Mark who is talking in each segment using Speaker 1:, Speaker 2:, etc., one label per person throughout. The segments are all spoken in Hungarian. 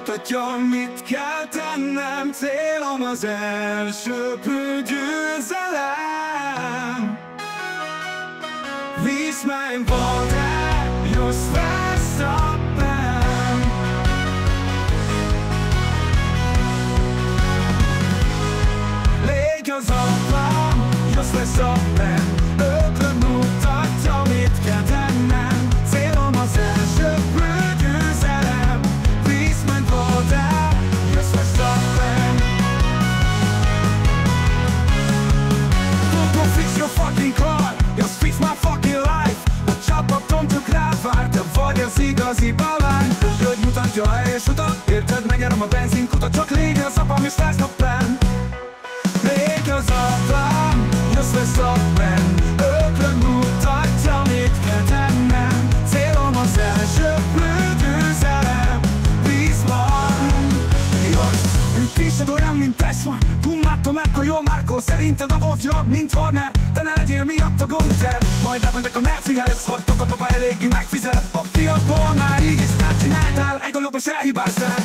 Speaker 1: mutatja, mit kell tennem. Célom az elsöprő győzelem. Wie ist mein Wort, just Verstappen. Légy az apám, just Verstappen. Ötlöd mutatja, mit kell tennem. Célom az elsöprő győzelem. Wie ist mein Wort, just Verstappen. Don't fix your fucking car, just fix my fucking life. A csapatom csak rád vár, te vagy az igazi balány. Hogy mutatja a helyes utat, érted, megjárom a benzinkutat. Csak légy az apám és Verstappen. Légy az apám, just Verstappen. Ötlöd mutatja, mit kell tennem. Célom az elsöprő győzelem. Vízban Jogsz, tízed olyan, mint Tesla. Látom, ekkor jól márkol. Szerinted a volt jobb, mint Horner. Te ne legyél miatt a Gunther. Majd átmentek a Mercihez, hagytok a papa eléggé megfizet. A fiatból már így is nem csináltál. Egy dologban se hibáztál.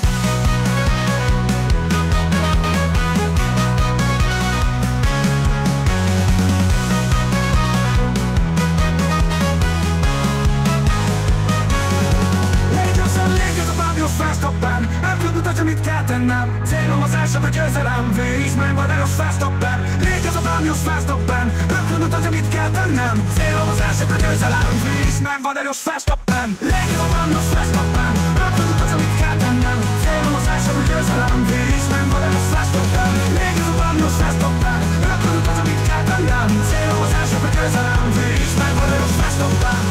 Speaker 1: Verstappen, ötlöd mutatja, mit kell tennem. Célom az elsőbb a győzelem. Wie ist mein Wort, just Verstappen. Légy az apám, just Verstappen. Ötlöd mutatja, mit kell tennem. Célom az elsőbb a győzelem. Wie ist mein Wort, just Verstappen. Légy az apám, just Verstappen. Ötlöd mutatja, mit kell tennem. Célom az elsőbb a győzelem. Wie ist mein Wort, just Verstappen. Légy az apám, just Verstappen. Ötlöd mutatja, mit kell tennem. Célom az elsőbb a győzelem. Wie ist mein Wort, just Verstappen.